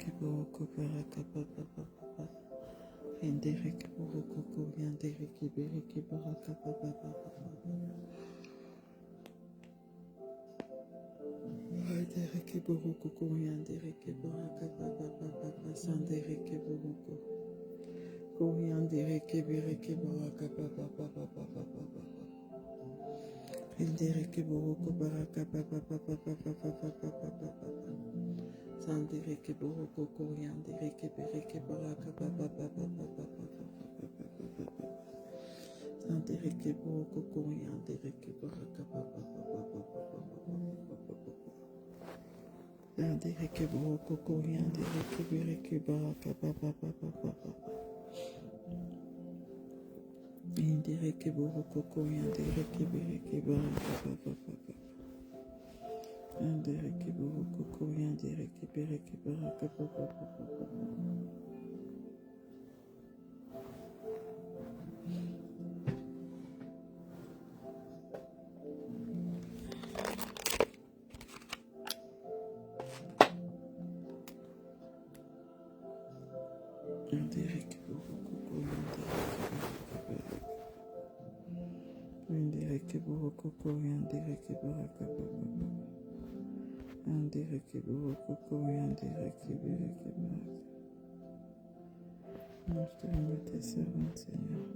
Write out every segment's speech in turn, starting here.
Yandereke boroko baraka papa papa. Yandereke boroko yandereke bereke baraka papa papa. Yandereke boroko yandereke baraka papa papa. Sandereke boroko. Yandereke bereke baraka papa papa papa. Yandereke boroko baraka papa papa papa. Sandereke boroko yandereke bereke baraka papa papa. Sandereke boroko yandereke baraka papa papa. Sandereke boroko yandereke bereke baraka papa papa. Yandereke boroko yandereke bereke baraka papa papa. Yandereke boroko yandereke bereke baraka papa papa. Yandereke boroko yandereke boroko yandereke baraka papa. Yandereke boroko yandereke bereke baraka. Je te remets tes servantes, Seigneur.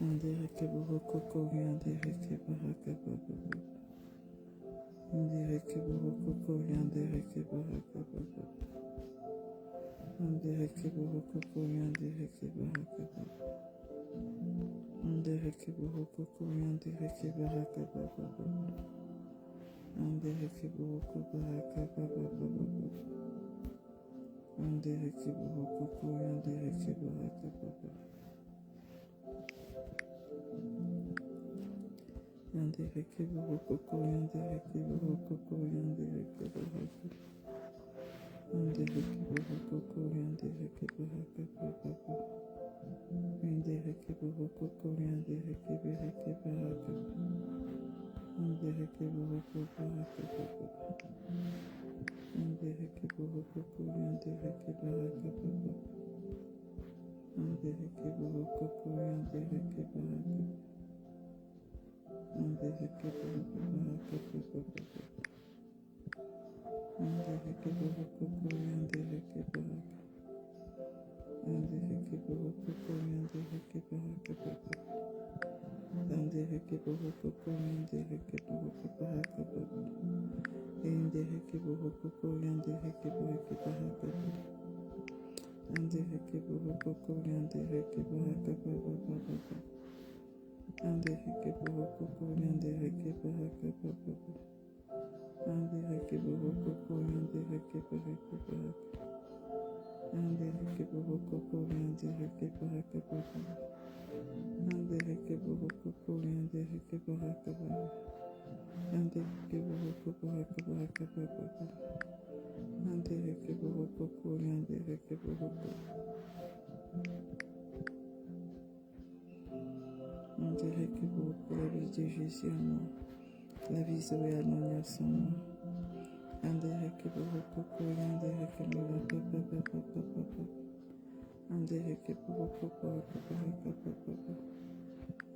Yandereke boroko yandereke baraka papa. Yandereke boroko yandereke baraka papa. Yandereke boroko yandereke baraka papa. Yandereke boroko yandereke baraka papa. Yandereke boroko baraka papa. Yandereke boroko yandereke baraka papa. Yandereke boroko yandereke boroko yandereke baraka. Yandereke boroko yandereke baraka papa. Yandereke boroko yandereke bereke baraka. Yandereke boroko baraka papa. Yandereke boroko yandereke baraka papa. Yandereke boroko yandereke baraka. Yandereke boroko baraka papa. Yandereke boroko yandereke baraka. Yandereke boroko yandereke baraka papa. Yandereke boroko yandereke boroko baraka papa. Yandereke boroko yandereke bereke baraka papa. Yandereke boroko yandereke baraka papa. Yandereke boroko yandereke baraka papa. Yandereke boroko yandereke bereke baraka. Yandereke boroko yandereke baraka papa. Yandereke boroko yandereke baraka papa. Yandereke boroko baraka papa. Yandereke boroko yandereke boroko. Yandereke boroko la vie de Jésus en moi. La vie Zoé Anonias en moi. Yandereke boroko yandereke baraka papa. Yandereke boroko baraka papa.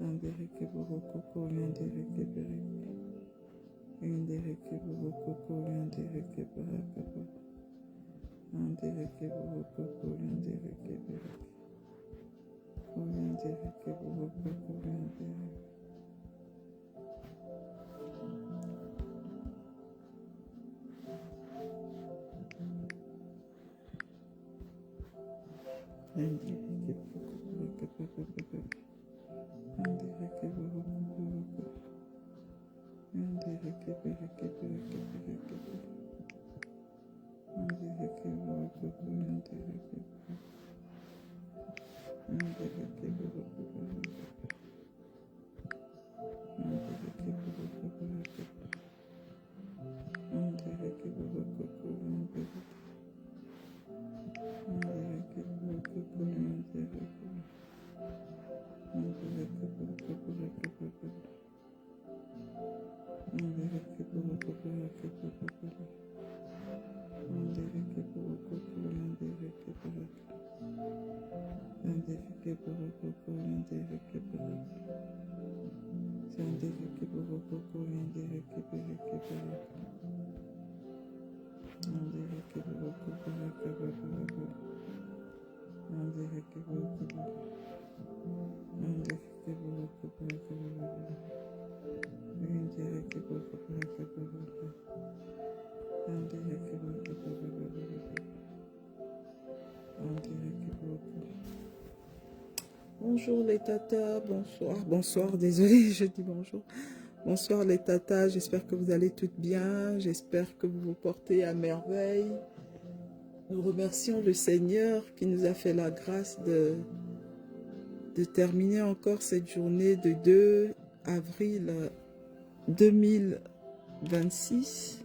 Yandereke boroko yandereke bereke. Yandereke boroko yandereke baraka papa. Yandereke boroko yandereke bereke. Yandereke boroko yandereke. Yandereke boroko papa. Yandereke boroko. Yandereke bereke. Yandereke boroko yandereke. Yandereke boroko. Yandereke boroko. Yandereke boroko yandereke. Yandereke boroko yandereke. Yandereke boroko papa. Yandereke boroko papa. Yandereke boroko Bonjour les tatas, bonsoir, désolé, je dis bonjour. Bonsoir les tatas, j'espère que vous allez toutes bien, j'espère que vous vous portez à merveille. Nous remercions le Seigneur qui nous a fait la grâce de terminer encore cette journée de 2 avril 2026.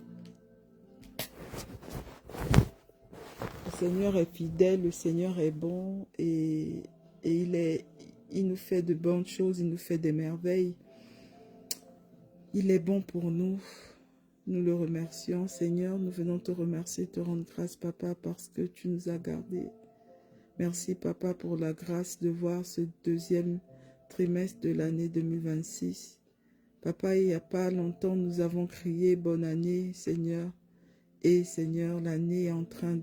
Le Seigneur est fidèle, le Seigneur est bon et il nous fait de bonnes choses, il nous fait des merveilles. Il est bon pour nous. Nous le remercions, Seigneur. Nous venons te remercier, te rendre grâce, Papa, parce que tu nous as gardés. Merci, Papa, pour la grâce de voir ce deuxième trimestre de l'année 2026. Papa, il n'y a pas longtemps, nous avons crié bonne année, Seigneur. Et, Seigneur, l'année est en train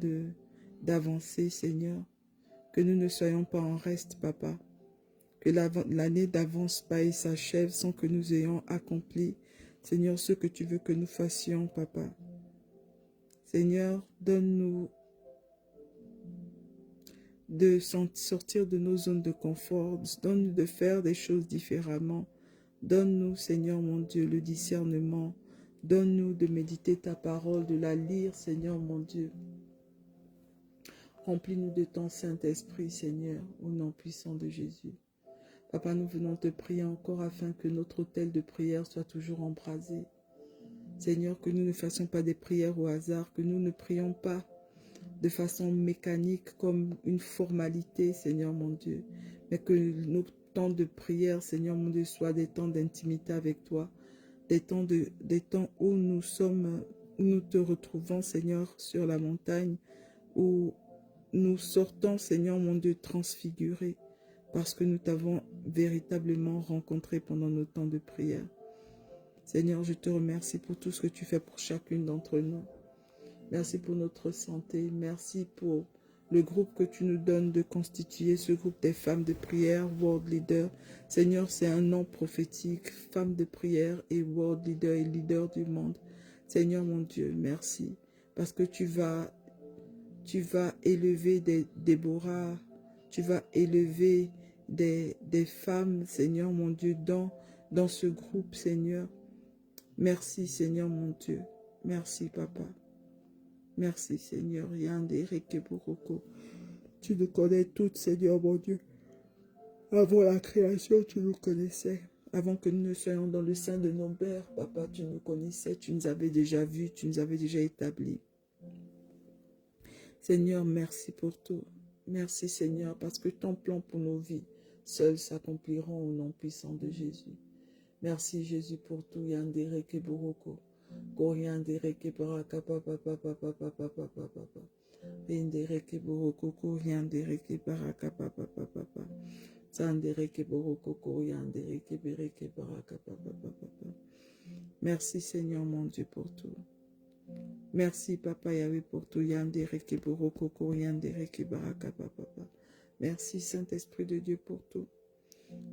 d'avancer, Seigneur. Que nous ne soyons pas en reste, Papa. Que l'année n'avance pas et s'achève sans que nous ayons accompli, Seigneur, ce que tu veux que nous fassions, Papa. Seigneur, donne-nous de sortir de nos zones de confort, donne-nous de faire des choses différemment. Donne-nous, Seigneur mon Dieu, le discernement. Donne-nous de méditer ta parole, de la lire, Seigneur mon Dieu. Remplis-nous de ton Saint-Esprit, Seigneur, au nom puissant de Jésus. Papa, nous venons te prier encore afin que notre autel de prière soit toujours embrasé. Seigneur, que nous ne fassions pas des prières au hasard, que nous ne prions pas de façon mécanique comme une formalité, Seigneur mon Dieu, mais que nos temps de prière, Seigneur mon Dieu, soient des temps d'intimité avec toi, des temps où nous te retrouvons, Seigneur, sur la montagne, où nous sortons, Seigneur mon Dieu, transfigurés, parce que nous t'avons véritablement rencontré pendant nos temps de prière. Seigneur, je te remercie pour tout ce que tu fais pour chacune d'entre nous. Merci pour notre santé. Merci pour le groupe que tu nous donnes de constituer, ce groupe des femmes de prière, World Leader. Seigneur, c'est un nom prophétique, femmes de prière et World Leader et leader du monde. Seigneur mon Dieu, merci. Parce que tu vas élever des Déborah, tu vas élever des femmes, Seigneur mon Dieu, dans ce groupe, Seigneur. Merci, Seigneur mon Dieu. Merci, Papa. Merci, Seigneur. Tu nous connais toutes, Seigneur mon Dieu. Avant la création, tu nous connaissais. Avant que nous ne soyons dans le sein de nos pères, Papa, tu nous connaissais. Tu nous avais déjà vus, tu nous avais déjà établis. Seigneur, merci pour tout. Merci, Seigneur, parce que ton plan pour nos vies, seuls s'accompliront au nom puissant de Jésus. Merci, Jésus, pour tout. Yandere keboroko. Koriandere kebaraka papa papa papa papa papa. Bendere keboroko koriandere kebaraka papa papa papa. Sandere keboroko koriandere kebere kebaraka papa papa. Merci, Seigneur, mon Dieu, pour tout. Merci, Papa Yahweh, pour tout. Yandere keboroko koriandere kebaraka papa. Merci, Saint-Esprit de Dieu, pour tout.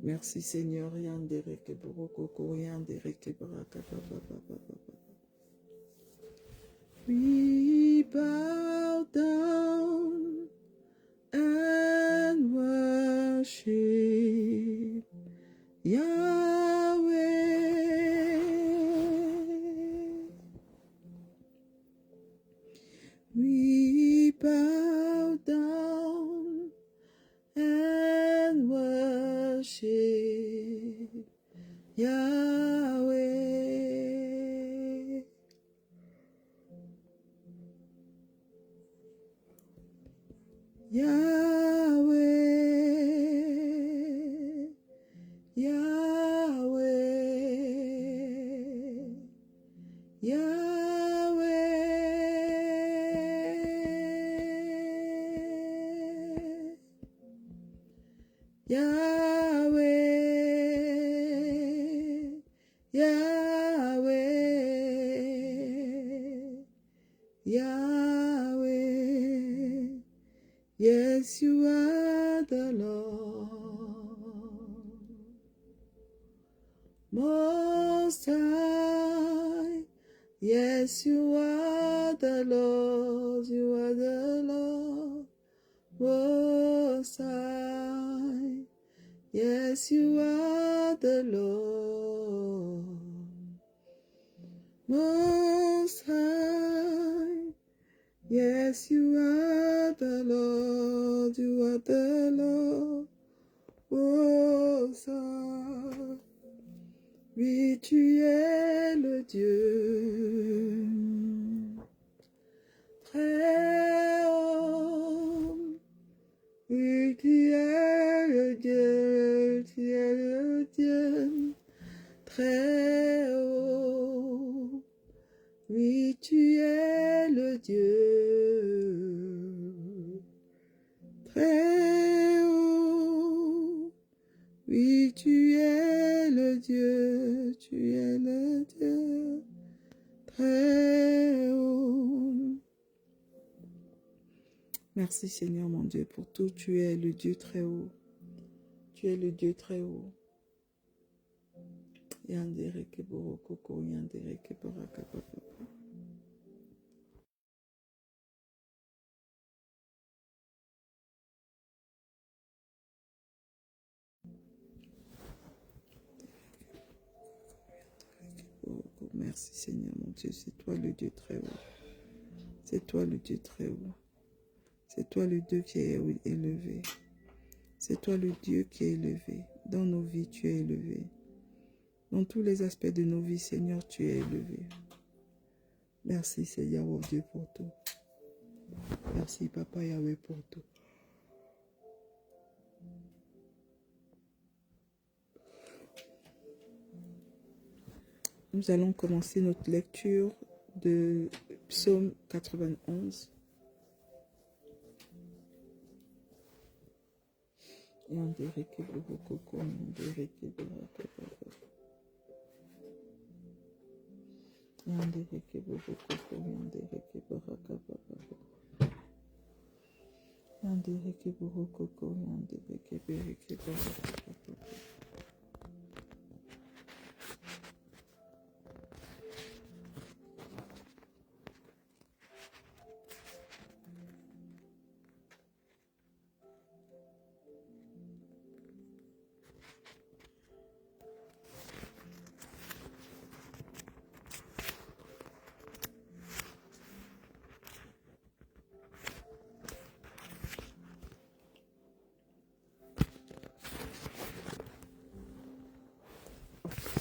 Merci, Seigneur. Yandere keboroko koriandere kebaraka papa papa. We bow down and worship Yahweh. We bow down and worship Yahweh. Yahweh, Yahweh, Yahweh. Yahweh, Yahweh, Yahweh. Yes, you are the Lord, Most High. Yes, you are the Lord, you are the Lord, Most High. Yes, you are the Lord, Most High. Yes, you are the Lord, you are the Lord, Most High. Oui, tu es le Dieu très haut. Oui, tu es le Dieu, tu es le Dieu très haut. Oui, tu es le Dieu très haut. Oui, tu es le Dieu, tu es le Dieu très haut. Merci Seigneur mon Dieu pour tout. Tu es le Dieu très haut. Tu es le Dieu très haut. Yandere keboro koko, yandere kebora kapapa. Merci Seigneur mon Dieu, c'est toi le Dieu très haut. C'est toi le Dieu très haut. C'est toi le Dieu qui est élevé. C'est toi le Dieu qui est élevé. Dans nos vies, tu es élevé. Dans tous les aspects de nos vies, Seigneur, tu es élevé. Merci Seigneur mon Dieu pour tout. Merci Papa Yahweh pour tout. Nous allons commencer notre lecture de Psaume 91.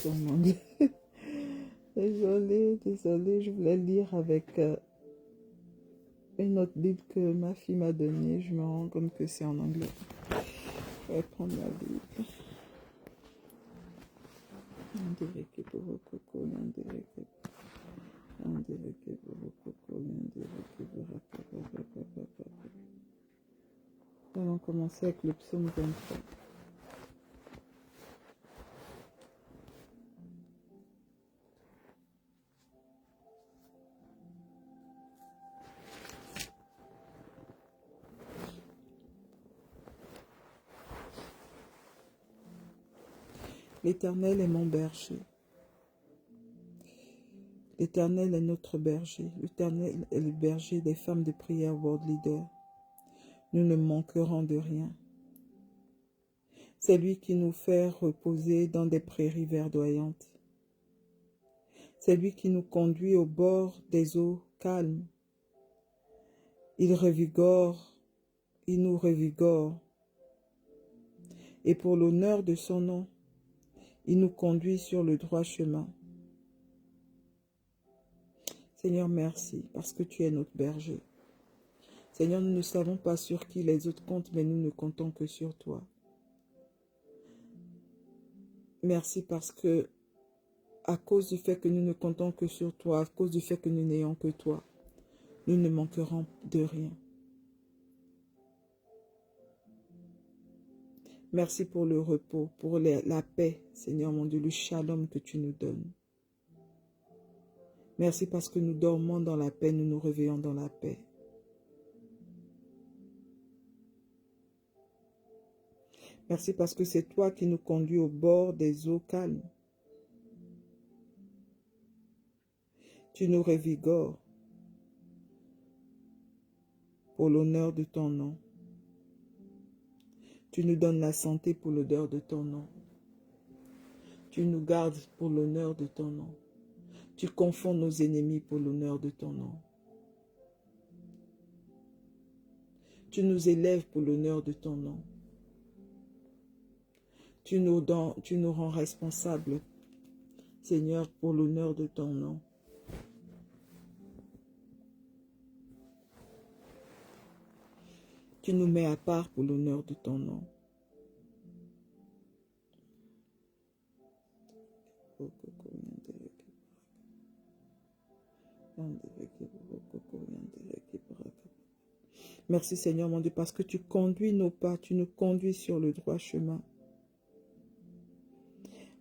Oh mon Dieu. Désolée, je voulais lire avec une autre Bible que ma fille m'a donnée. Je me rends compte que c'est en anglais. Je vais prendre la Bible. Nous allons commencer avec le psaume 23. L'Éternel est mon berger. L'Éternel est notre berger. L'Éternel est le berger des femmes de prière World Leader. Nous ne manquerons de rien. C'est lui qui nous fait reposer dans des prairies verdoyantes. C'est lui qui nous conduit au bord des eaux calmes. Il nous revigore. Et pour l'honneur de son nom, il nous conduit sur le droit chemin. Seigneur, merci, parce que tu es notre berger. Seigneur, nous ne savons pas sur qui les autres comptent, mais nous ne comptons que sur toi. Merci parce que, à cause du fait que nous ne comptons que sur toi, à cause du fait que nous n'ayons que toi, nous ne manquerons de rien. Merci pour le repos, pour la paix, Seigneur mon Dieu, le shalom que tu nous donnes. Merci parce que nous dormons dans la paix, nous nous réveillons dans la paix. Merci parce que c'est toi qui nous conduis au bord des eaux calmes. Tu nous revigores pour l'honneur de ton nom. Tu nous donnes la santé pour l'odeur de ton nom. Tu nous gardes pour l'honneur de ton nom. Tu confonds nos ennemis pour l'honneur de ton nom. Tu nous élèves pour l'honneur de ton nom. Tu nous rends responsables, Seigneur, pour l'honneur de ton nom. Tu nous mets à part pour l'honneur de ton nom. Merci Seigneur mon Dieu, parce que tu conduis nos pas, tu nous conduis sur le droit chemin.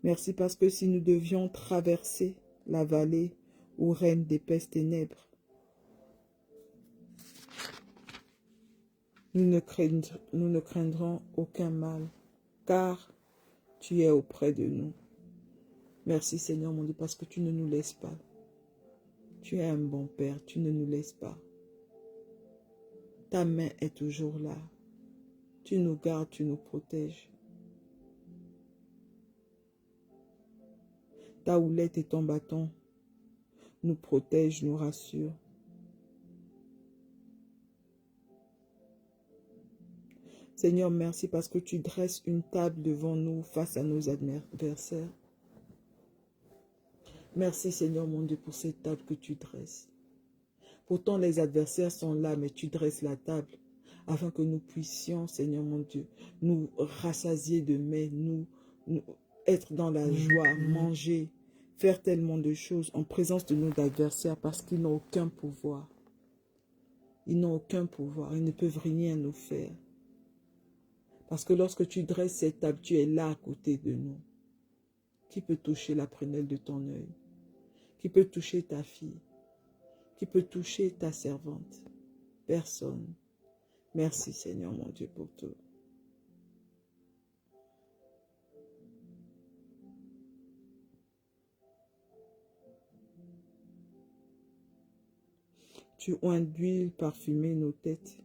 Merci parce que si nous devions traverser la vallée où règnent d'épaisses ténèbres, nous ne craindrons aucun mal, car tu es auprès de nous. Merci Seigneur mon Dieu, parce que tu ne nous laisses pas. Tu es un bon Père, tu ne nous laisses pas. Ta main est toujours là. Tu nous gardes, tu nous protèges. Ta houlette et ton bâton nous protègent, nous rassurent. Seigneur, merci parce que tu dresses une table devant nous face à nos adversaires. Merci Seigneur mon Dieu pour cette table que tu dresses. Pourtant les adversaires sont là, mais tu dresses la table afin que nous puissions, Seigneur mon Dieu, nous rassasier de mets, nous être dans la joie, manger, faire tellement de choses en présence de nos adversaires parce qu'ils n'ont aucun pouvoir. Ils n'ont aucun pouvoir, ils ne peuvent rien nous faire. Parce que lorsque tu dresses cette table, tu es là à côté de nous. Qui peut toucher la prunelle de ton œil? Qui peut toucher ta fille? Qui peut toucher ta servante? Personne. Merci Seigneur mon Dieu pour tout. Tu oins d'huile parfumée nos têtes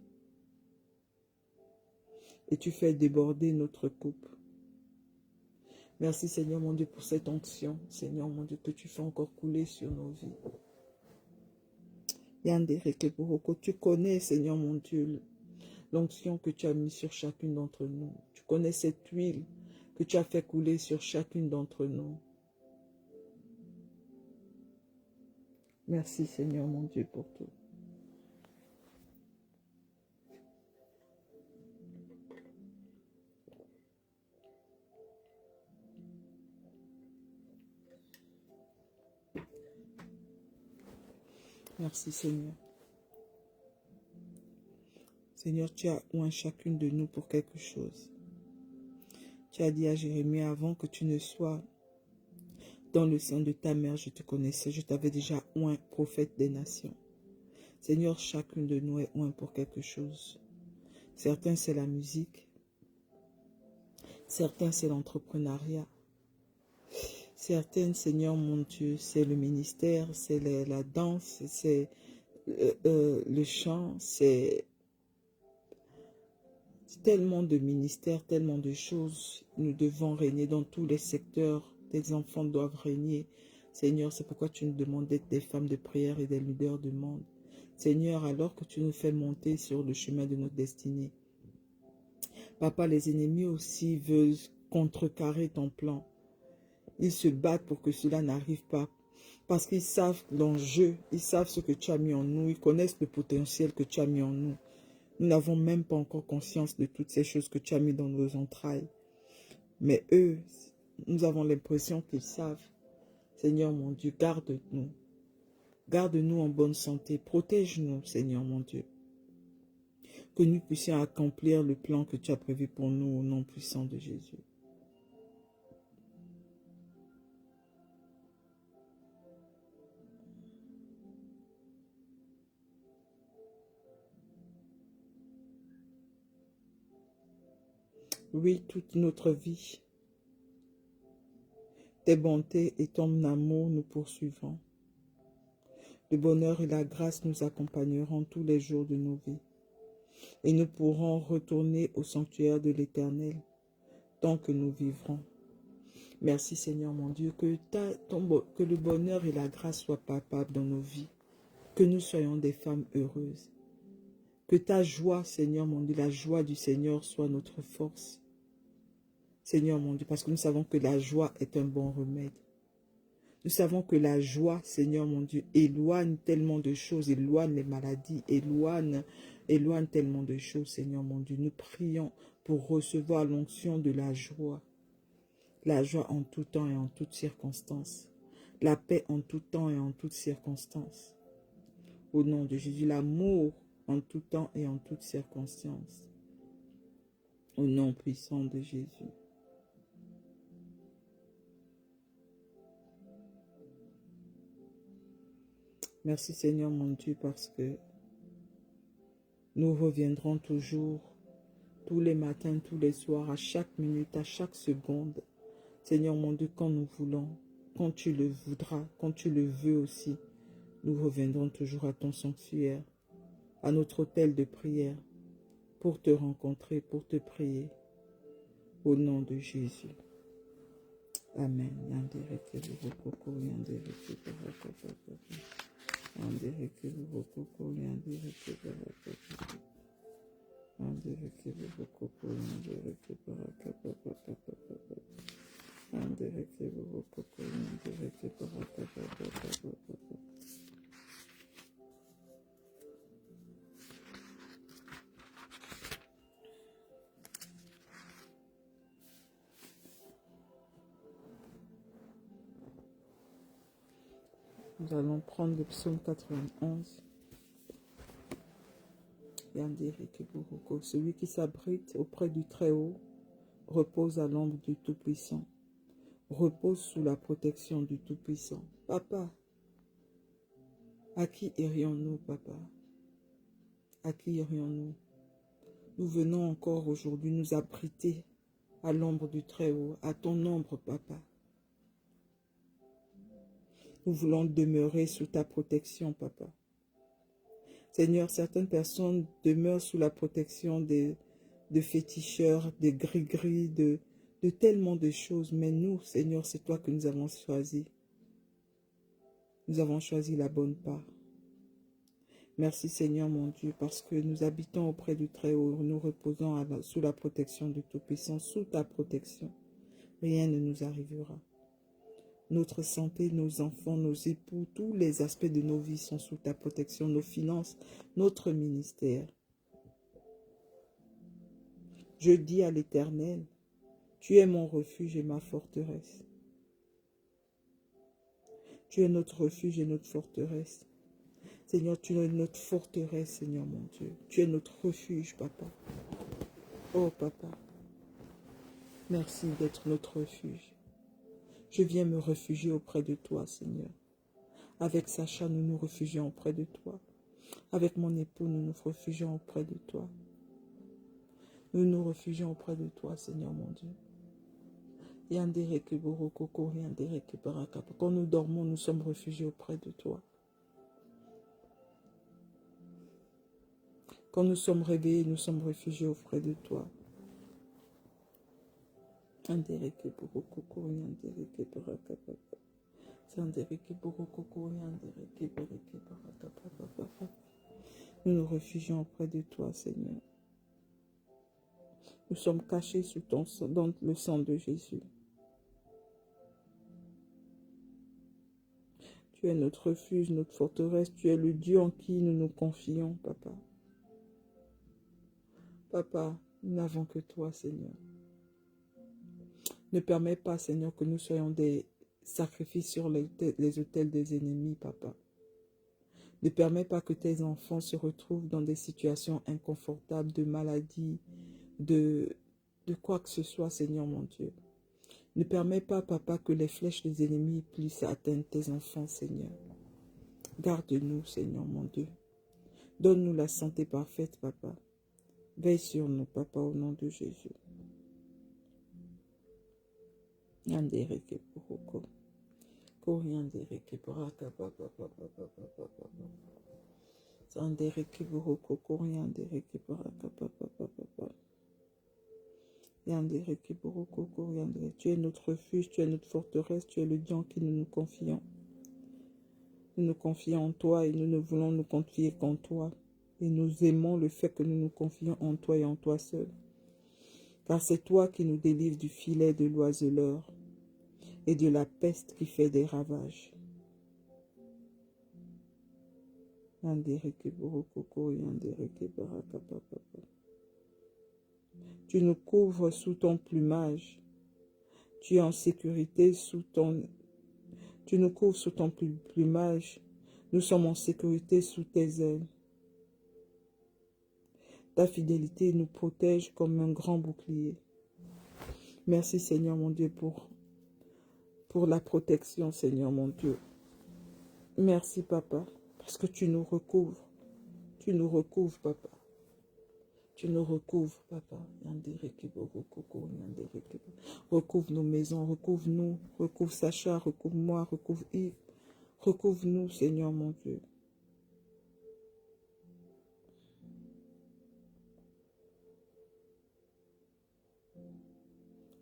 et tu fais déborder notre coupe. Merci Seigneur mon Dieu pour cette onction, Seigneur mon Dieu, que tu fais encore couler sur nos vies. Tu connais, Seigneur mon Dieu, l'onction que tu as mis sur chacune d'entre nous. Tu connais cette huile que tu as fait couler sur chacune d'entre nous. Merci Seigneur mon Dieu pour tout. Merci Seigneur. Seigneur, tu as oint chacune de nous pour quelque chose. Tu as dit à Jérémie, avant que tu ne sois dans le sein de ta mère, je te connaissais, je t'avais déjà oint prophète des nations. Seigneur, chacune de nous est oint pour quelque chose. Certains, c'est la musique. Certains, c'est l'entrepreneuriat. Certaines, Seigneur mon Dieu, c'est le ministère, c'est la danse, c'est le chant, c'est tellement de ministères, tellement de choses. Nous devons régner dans tous les secteurs. Tes enfants doivent régner. Seigneur, c'est pourquoi tu nous demandes d'être des femmes de prière et des leaders du monde. Seigneur, alors que tu nous fais monter sur le chemin de notre destinée. Papa, les ennemis aussi veulent contrecarrer ton plan. Ils se battent pour que cela n'arrive pas. Parce qu'ils savent l'enjeu, ils savent ce que tu as mis en nous, ils connaissent le potentiel que tu as mis en nous. Nous n'avons même pas encore conscience de toutes ces choses que tu as mis dans nos entrailles. Mais eux, nous avons l'impression qu'ils savent. Seigneur mon Dieu, garde-nous. Garde-nous en bonne santé. Protège-nous, Seigneur mon Dieu. que nous puissions accomplir le plan que tu as prévu pour nous au nom puissant de Jésus. Oui, toute notre vie, tes bontés et ton amour nous poursuivront. Le bonheur et la grâce nous accompagneront tous les jours de nos vies. Et nous pourrons retourner au sanctuaire de l'Éternel tant que nous vivrons. Merci Seigneur mon Dieu, que le bonheur et la grâce soient palpables dans nos vies. Que nous soyons des femmes heureuses. Que ta joie, Seigneur mon Dieu, la joie du Seigneur soit notre force. Seigneur mon Dieu, parce que nous savons que la joie est un bon remède. Nous savons que la joie, Seigneur mon Dieu, éloigne tellement de choses, éloigne les maladies, éloigne tellement de choses, Seigneur mon Dieu. Nous prions pour recevoir l'onction de la joie en tout temps et en toutes circonstances, la paix en tout temps et en toutes circonstances. Au nom de Jésus, l'amour en tout temps et en toutes circonstances. Au nom puissant de Jésus. Merci Seigneur mon Dieu parce que nous reviendrons toujours, tous les matins, tous les soirs, à chaque minute, à chaque seconde. Seigneur mon Dieu, quand nous voulons, quand tu le voudras, quand tu le veux aussi, nous reviendrons toujours à ton sanctuaire, à notre autel de prière, pour te rencontrer, pour te prier. Au nom de Jésus. Amen. Nous allons prendre le psaume 91. Celui qui s'abrite auprès du Très-Haut repose à l'ombre du Tout-Puissant. Repose sous la protection du Tout-Puissant. Papa, à qui irions-nous, papa? À qui irions-nous? Nous venons encore aujourd'hui nous abriter à l'ombre du Très-Haut, à ton ombre, papa. Nous voulons demeurer sous ta protection, papa. Seigneur, certaines personnes demeurent sous la protection de féticheurs, de gris-gris, de tellement de choses. Mais nous, Seigneur, c'est toi que nous avons choisi. Nous avons choisi la bonne part. Merci, Seigneur, mon Dieu, parce que nous habitons auprès du Très-Haut, nous reposons sous la protection du Tout-Puissant, sous ta protection. Rien ne nous arrivera. Notre santé, nos enfants, nos époux, tous les aspects de nos vies sont sous ta protection, nos finances, notre ministère. Je dis à l'Éternel, tu es mon refuge et ma forteresse. Tu es notre refuge et notre forteresse. Seigneur, tu es notre forteresse, Seigneur mon Dieu. Tu es notre refuge, papa. Oh, papa, merci d'être notre refuge. Je viens me réfugier auprès de toi, Seigneur. Avec Sacha, nous nous réfugions auprès de toi. Avec mon époux, nous nous réfugions auprès de toi. Nous nous réfugions auprès de toi, Seigneur mon Dieu. Quand nous dormons, nous sommes réfugiés auprès de toi. Quand nous sommes réveillés, nous sommes réfugiés auprès de toi. Nous nous réfugions auprès de toi, Seigneur. Nous sommes cachés sous ton sang, dans le sang de Jésus. Tu es notre refuge, notre forteresse. Tu es le Dieu en qui nous nous confions, papa. Papa, nous n'avons que toi, Seigneur. Ne permets pas, Seigneur, que nous soyons des sacrifices sur les autels des ennemis, papa. Ne permets pas que tes enfants se retrouvent dans des situations inconfortables, de maladie, de quoi que ce soit, Seigneur mon Dieu. Ne permets pas, Papa, que les flèches des ennemis puissent atteindre tes enfants, Seigneur. Garde-nous, Seigneur mon Dieu. Donne-nous la santé parfaite, Papa. Veille sur nous, Papa, au nom de Jésus. Yandereke poroko. Koriandereke poraka, papa, papa, papa, papa. Sandereke poroko, koriandereke poraka, papa, papa, papa. Yandereke poroko, koriandereke. Tu es notre refuge, tu es notre forteresse, tu es le Dieu en qui nous nous confions. Nous nous confions en toi et nous ne voulons nous confier qu'en toi. Et nous aimons le fait que nous nous confions en toi et en toi seul. Car c'est toi qui nous délivres du filet de l'oiseleur et de la peste qui fait des ravages. Tu nous couvres sous ton plumage. Tu es en sécurité sous ton... Tu nous couvres sous ton plumage. Nous sommes en sécurité sous tes ailes. Ta fidélité nous protège comme un grand bouclier. Merci Seigneur mon Dieu pour la protection, Seigneur mon Dieu. Merci Papa, parce que tu nous recouvres. Tu nous recouvres, Papa. Tu nous recouvres, Papa. Recouvre nos maisons, recouvre-nous, recouvre Sacha, recouvre-moi, recouvre Yves. Recouvre-nous, Seigneur mon Dieu.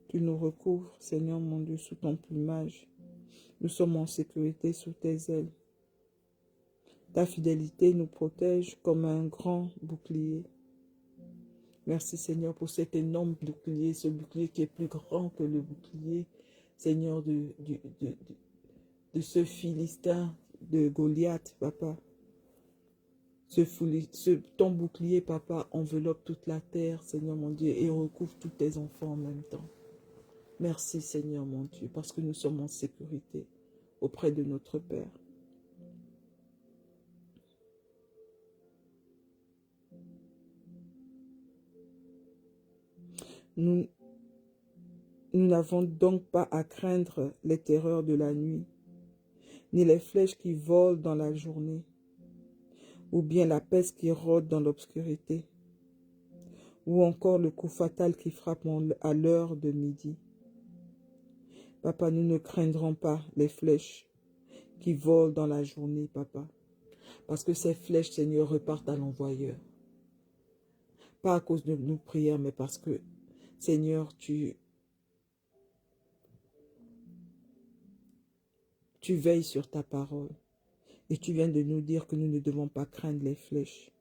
Tu nous recouvres, Seigneur mon Dieu, sous ton plumage. Nous sommes en sécurité sous tes ailes. Ta fidélité nous protège comme un grand bouclier. Merci Seigneur pour cet énorme bouclier, ce bouclier qui est plus grand que le bouclier, Seigneur, de ce Philistin de Goliath, Papa. Ton bouclier, Papa, enveloppe toute la terre, Seigneur mon Dieu, et recouvre tous tes enfants en même temps. Merci Seigneur mon Dieu, parce que nous sommes en sécurité auprès de notre Père. Nous n'avons donc pas à craindre les terreurs de la nuit, ni les flèches qui volent dans la journée, ou bien la peste qui rôde dans l'obscurité, ou encore le coup fatal qui frappe à l'heure de midi. Papa, nous ne craindrons pas les flèches qui volent dans la journée, Papa, parce que ces flèches, Seigneur, repartent à l'envoyeur. Pas à cause de nos prières, mais parce que, Seigneur, tu veilles sur ta parole. Et tu viens de nous dire que nous ne devons pas craindre les flèches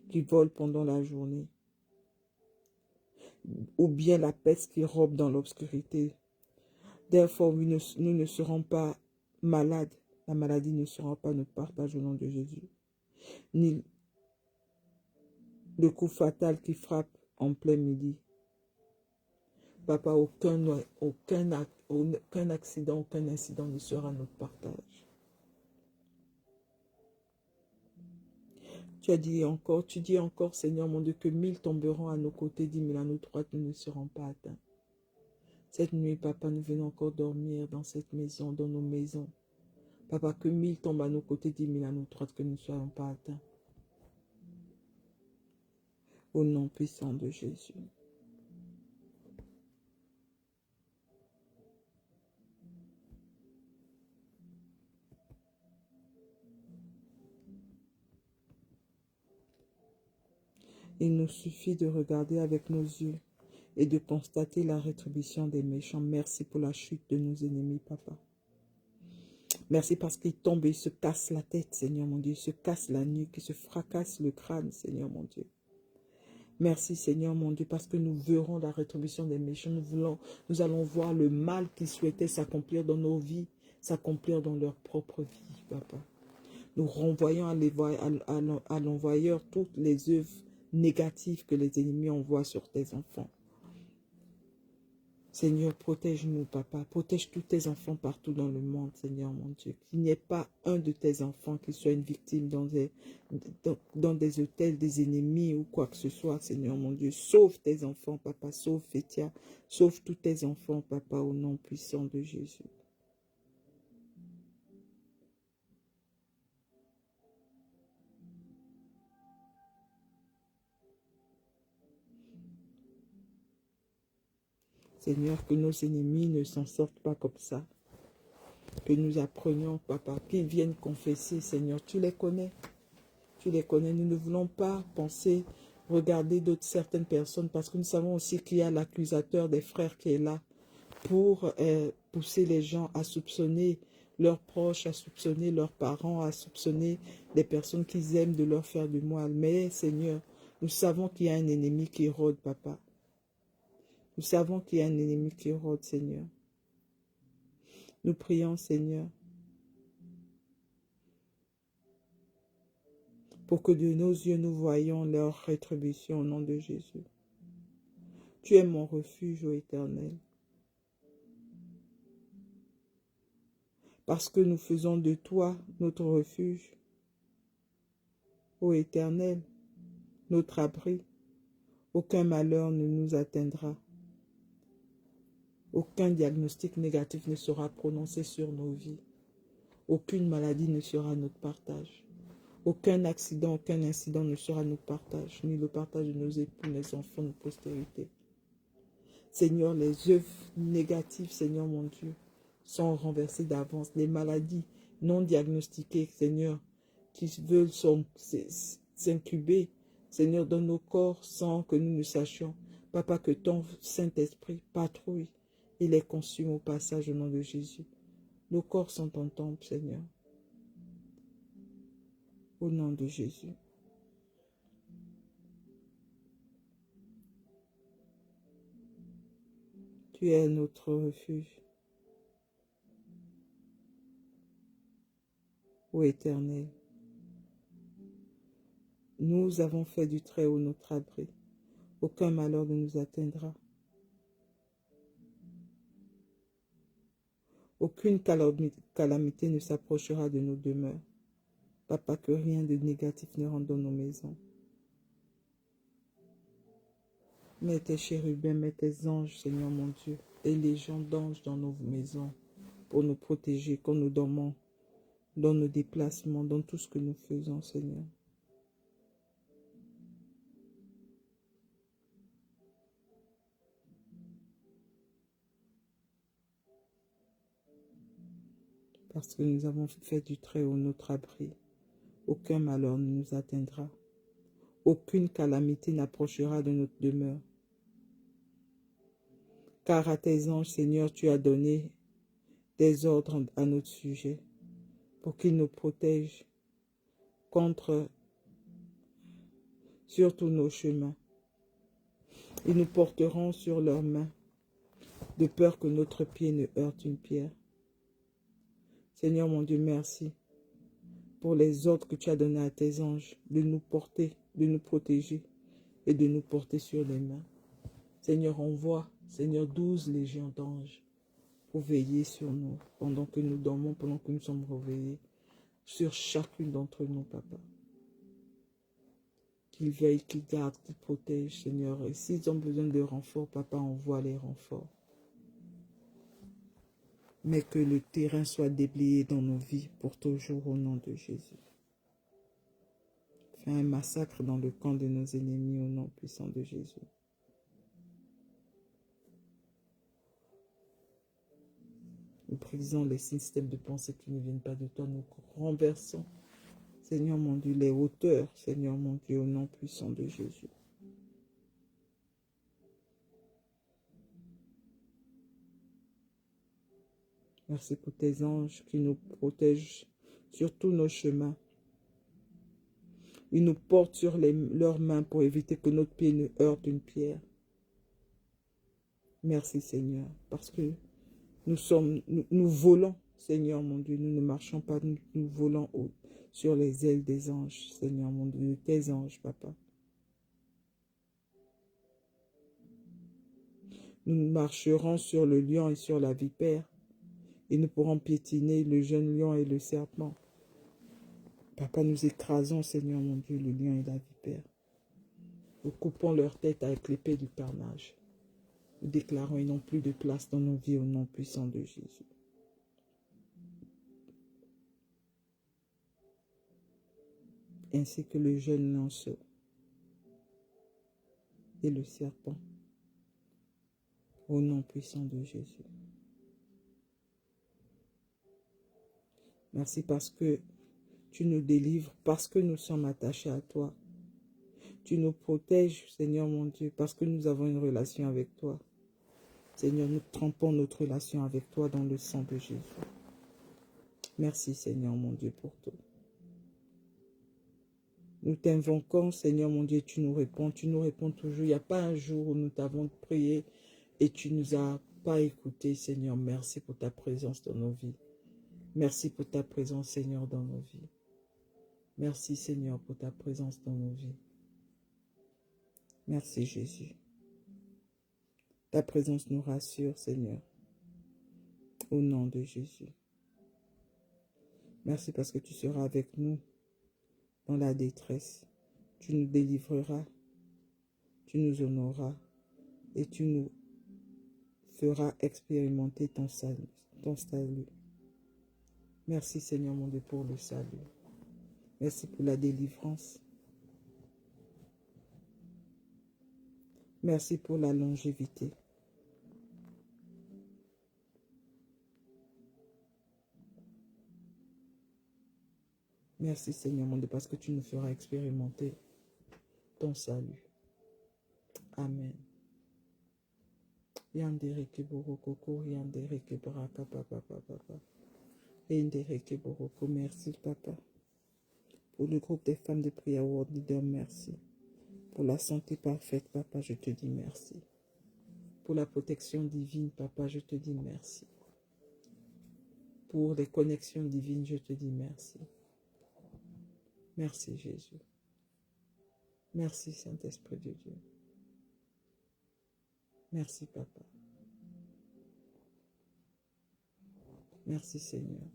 qui volent pendant la journée, ou bien la peste qui rôde dans l'obscurité. Therefore, nous ne serons pas malades. La maladie ne sera pas notre partage au nom de Jésus. Ni le coup fatal qui frappe en plein midi. Papa, aucun accident, aucun incident ne sera notre partage. Tu dis encore, Seigneur mon Dieu, que 1000 tomberont à nos côtés, 10 000 à nos droites, nous ne serons pas atteints. Cette nuit, Papa, nous venons encore dormir dans cette maison, dans nos maisons. Papa, que 1000 tombent à nos côtés, 10 000 à nos droites, que nous ne soyons pas atteints. Au nom puissant de Jésus. Il nous suffit de regarder avec nos yeux et de constater la rétribution des méchants. Merci pour la chute de nos ennemis, Papa. Merci parce qu'ils tombent et se cassent la tête, Seigneur mon Dieu, se cassent la nuque, se fracassent le crâne, Seigneur mon Dieu. Merci, Seigneur mon Dieu, parce que nous verrons la rétribution des méchants. Nous allons voir le mal qu'ils souhaitaient s'accomplir dans nos vies, s'accomplir dans leur propre vie, Papa. Nous renvoyons à l'envoyeur toutes les œuvres négatives que les ennemis envoient sur tes enfants. Seigneur, protège-nous, papa. Protège tous tes enfants partout dans le monde, Seigneur, mon Dieu. Qu'il n'y ait pas un de tes enfants qui soit une victime dans des hôtels, des ennemis ou quoi que ce soit, Seigneur, mon Dieu. Sauve tes enfants, papa. Sauve Fétia. Sauve tous tes enfants, papa, au nom puissant de Jésus. Seigneur, que nos ennemis ne s'en sortent pas comme ça. Que nous apprenions, papa, qu'ils viennent confesser, Seigneur. Tu les connais. Tu les connais. Nous ne voulons pas penser, regarder certaines personnes parce que nous savons aussi qu'il y a l'accusateur des frères qui est là pour pousser les gens à soupçonner leurs proches, à soupçonner leurs parents, à soupçonner les personnes qu'ils aiment de leur faire du mal. Mais, Seigneur, nous savons qu'il y a un ennemi qui rôde, papa. Nous savons qu'il y a un ennemi qui rôde, Seigneur. Nous prions, Seigneur, pour que de nos yeux nous voyions leur rétribution au nom de Jésus. Tu es mon refuge, ô Éternel. Parce que nous faisons de toi notre refuge, ô Éternel, notre abri, aucun malheur ne nous atteindra. Aucun diagnostic négatif ne sera prononcé sur nos vies. Aucune maladie ne sera notre partage. Aucun accident, aucun incident ne sera notre partage, ni le partage de nos époux, nos enfants, nos postérités. Seigneur, les œuvres négatives, Seigneur mon Dieu, sont renversées d'avance. Les maladies non diagnostiquées, Seigneur, qui veulent s'incuber, Seigneur, dans nos corps sans que nous ne sachions. Papa, que ton Saint-Esprit patrouille et les consume au passage au nom de Jésus. Nos corps sont ton temple, Seigneur. Au nom de Jésus. Tu es notre refuge. Ô Éternel, nous avons fait du Très-Haut notre abri. Aucun malheur ne nous atteindra. Aucune calamité ne s'approchera de nos demeures. Papa, que rien de négatif ne rentre dans nos maisons. Mets tes chérubins, mets tes anges, Seigneur mon Dieu, des légions d'anges dans nos maisons pour nous protéger quand nous dormons, dans nos déplacements, dans tout ce que nous faisons, Seigneur. Parce que nous avons fait du Très-Haut notre abri. Aucun malheur ne nous atteindra. Aucune calamité n'approchera de notre demeure. Car à tes anges, Seigneur, tu as donné des ordres à notre sujet pour qu'ils nous protègent sur tous nos chemins. Ils nous porteront sur leurs mains, de peur que notre pied ne heurte une pierre. Seigneur mon Dieu, merci pour les ordres que tu as donnés à tes anges de nous porter, de nous protéger et de nous porter sur les mains. Seigneur, envoie, Seigneur, 12 légions d'anges pour veiller sur nous pendant que nous dormons, pendant que nous sommes réveillés, sur chacune d'entre nous, Papa. Qu'ils veillent, qu'ils gardent, qu'ils protègent, Seigneur. Et s'ils ont besoin de renforts, Papa, envoie les renforts. Mais que le terrain soit déblayé dans nos vies pour toujours au nom de Jésus. Fais un massacre dans le camp de nos ennemis au nom puissant de Jésus. Nous brisons les systèmes de pensée qui ne viennent pas de toi. Nous renversons, Seigneur mon Dieu, les hauteurs, Seigneur mon Dieu, au nom puissant de Jésus. Merci pour tes anges qui nous protègent sur tous nos chemins. Ils nous portent sur leurs mains pour éviter que notre pied ne heurte une pierre. Merci Seigneur, parce que nous volons, Seigneur mon Dieu, nous ne marchons pas, nous volons sur les ailes des anges, Seigneur mon Dieu, de tes anges, Papa. Nous marcherons sur le lion et sur la vipère, et nous pourrons piétiner le jeune lion et le serpent. Papa, nous écrasons, Seigneur mon Dieu, le lion et la vipère. Nous coupons leur tête avec l'épée du carnage. Nous déclarons, ils n'ont plus de place dans nos vies au nom puissant de Jésus. Ainsi que le jeune lionceau et le serpent, au nom puissant de Jésus. Merci parce que tu nous délivres, parce que nous sommes attachés à toi. Tu nous protèges, Seigneur mon Dieu, parce que nous avons une relation avec toi. Seigneur, nous trempons notre relation avec toi dans le sang de Jésus. Merci, Seigneur mon Dieu, pour tout. Nous t'invoquons, Seigneur mon Dieu, tu nous réponds toujours. Il n'y a pas un jour où nous t'avons prié et tu ne nous as pas écouté, Seigneur. Merci pour ta présence dans nos vies. Merci pour ta présence, Seigneur, dans nos vies. Merci, Seigneur, pour ta présence dans nos vies. Merci, Jésus. Ta présence nous rassure, Seigneur, au nom de Jésus. Merci parce que tu seras avec nous dans la détresse. Tu nous délivreras, tu nous honoreras et tu nous feras expérimenter ton salut. Merci, Seigneur mon Dieu, pour le salut. Merci pour la délivrance. Merci pour la longévité. Merci, Seigneur mon Dieu, parce que tu nous feras expérimenter ton salut. Amen. Yandere keboroko, yandere kebraka, papa, papa. Yandere keboroko, merci, papa. Pour le groupe des femmes de prière World Leader, merci. Pour la santé parfaite, papa, je te dis merci. Pour la protection divine, papa, je te dis merci. Pour les connexions divines, je te dis merci. Merci, Jésus. Merci, Saint-Esprit de Dieu. Merci, papa. Merci, Seigneur.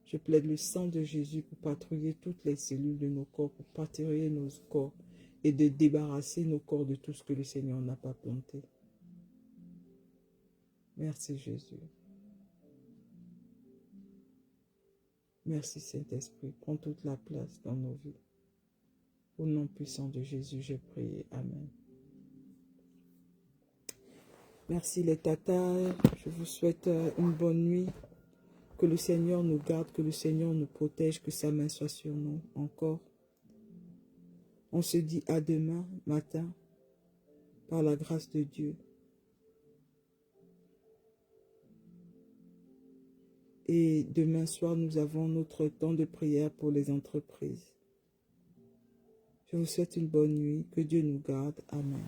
Je plaide le sang de Jésus pour patrouiller toutes les cellules de nos corps, pour patrouiller nos corps et de débarrasser nos corps de tout ce que le Seigneur n'a pas planté. Merci, Jésus. Merci, Saint-Esprit. Prends toute la place dans nos vies. Au nom puissant de Jésus, j'ai prié. Amen. Merci les tatas. Je vous souhaite une bonne nuit. Que le Seigneur nous garde, que le Seigneur nous protège, que sa main soit sur nous encore. On se dit à demain matin, par la grâce de Dieu. Et demain soir, nous avons notre temps de prière pour les entreprises. Je vous souhaite une bonne nuit. Que Dieu nous garde. Amen.